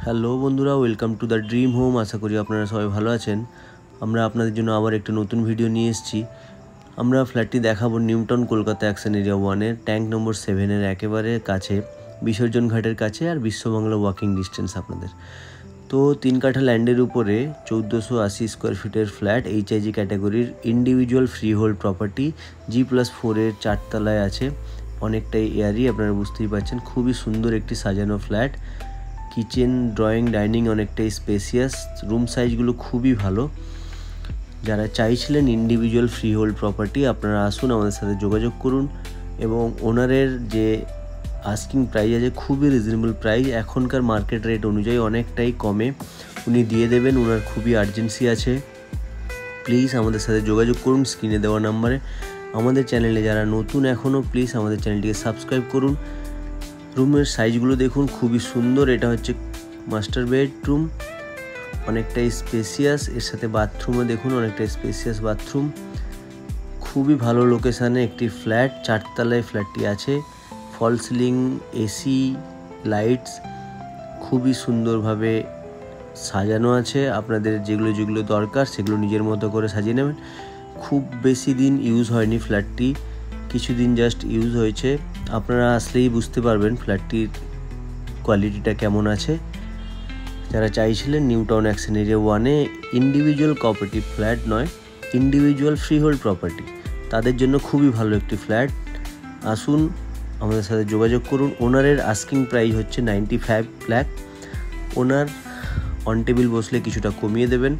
Hello বন্ধুরা, welcome to the dream home. আশা করি আপনারা সবাই ভালো আছেন। আমরা আপনাদের জন্য আবার একটা নতুন ভিডিও নিয়ে এসেছি। আমরা ফ্ল্যাটটি দেখাবো নিউটাউন, কলকাতা অ্যাকশন এরিয়া 1-এর ট্যাঙ্ক নম্বর 7-এর একেবারে কাছে, বিসর্জন ঘাটের কাছে, আর বিশ্ববাংলা ওয়াকিং ডিস্টেন্স আপনাদের। তো 3 কাঠা ল্যান্ডের উপরে 1480 স্কোয়ার ফিটের ফ্ল্যাট, HIG ক্যাটাগরির ইন্ডিভিজুয়াল ফ্রি হোল্ড প্রপার্টি, G+4-এর 4 তলায় আছে। অনেকটাই এয়ারি, আপনারা বুঝতেই পারছেন। খুবই সুন্দর একটি সাজানো ফ্ল্যাট। কিচেন, ড্রয়িং, ডাইনিং অনেকটাই স্পেসিয়াস। রুম সাইজগুলো খুবই ভালো। যারা চাইছিলেন ইন্ডিভিজুয়াল ফ্রি হোল্ড প্রপার্টি, আপনারা আসুন, আমাদের সাথে যোগাযোগ করুন। এবং ওনারের যে আস্কিং প্রাইস আছে খুবই রিজনেবল প্রাইস, এখনকার মার্কেট রেট অনুযায়ী অনেকটাই কমে উনি দিয়ে দেবেন। ওনার খুবই আর্জেন্সি আছে। প্লিজ আমাদের সাথে যোগাযোগ করুন স্ক্রিনে দেওয়া নাম্বারে। আমাদের চ্যানেলে যারা নতুন এখনও, প্লিজ আমাদের চ্যানেলটিকে সাবস্ক্রাইব করুন। রুমের সাইজগুলো দেখুন, খুবই সুন্দর। এটা হচ্ছে মাস্টার বেডরুম, অনেকটাই স্পেসিয়াস। এর সাথে বাথরুমও দেখুন, অনেকটাই স্পেসিয়াস বাথরুম। খুবই ভালো লোকেশানে একটি ফ্ল্যাট, 4 তলায় ফ্ল্যাটটি আছে। ফল সিলিং, এসি, লাইটস খুবই সুন্দরভাবে সাজানো আছে। আপনাদের যেগুলো যেগুলো দরকার সেগুলো নিজের মতো করে সাজিয়ে নেবেন। খুব বেশি দিন ইউজ হয়নি ফ্ল্যাটটি, কিছুদিন জাস্ট ইউজ হয়েছে। আপনারা আসলেই বুঝতে পারবেন ফ্ল্যাটটির কোয়ালিটিটা কেমন আছে। যারা চাইছিলেন নিউটাউন অ্যাকশন এরিয়া 1-এ ইন্ডিভিজুয়াল কোঅপারেটিভ ফ্ল্যাট নয়, ইন্ডিভিজুয়াল ফ্রি হোল্ড প্রপার্টি, তাদের জন্য খুবই ভালো একটি ফ্ল্যাট। আসুন, আমাদের সাথে যোগাযোগ করুন। ওনারের আস্কিং প্রাইস হচ্ছে 95 লাখ। ওনার অন টেবিল বসলে কিছুটা কমিয়ে দেবেন।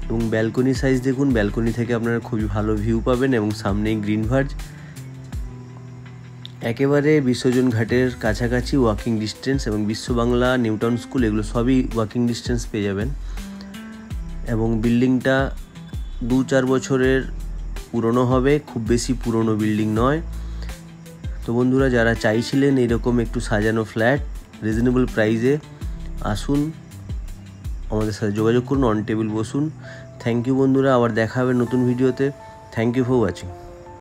এবং ব্যালকনি সাইজ দেখুন, ব্যালকনি থেকে আপনারা খুবই ভালো ভিউ পাবেন এবং সামনেই গ্রিন ভার্জ। একেবারে বিসর্জন ঘাটের কাছাকাছি ওয়াকিং ডিস্টেন্স, এবং বিশ্ববাংলা, নিউটাউন স্কুল এগুলো সবই ওয়াকিং ডিস্টেন্স পেয়ে যাবেন। এবং বিল্ডিংটা 2-4 বছরের পুরনো হবে, খুব বেশি পুরনো বিল্ডিং নয়। তো বন্ধুরা, যারা চাইছিলেন এরকম একটু সাজানো ফ্ল্যাট রিজনেবল প্রাইসে, আসুন, আমাদের সাথে যোগাযোগ করুন, অন টেবিল বসুন। থ্যাংক ইউ বন্ধুরা, আবার দেখা হবে নতুন ভিডিওতে। Thank you for watching.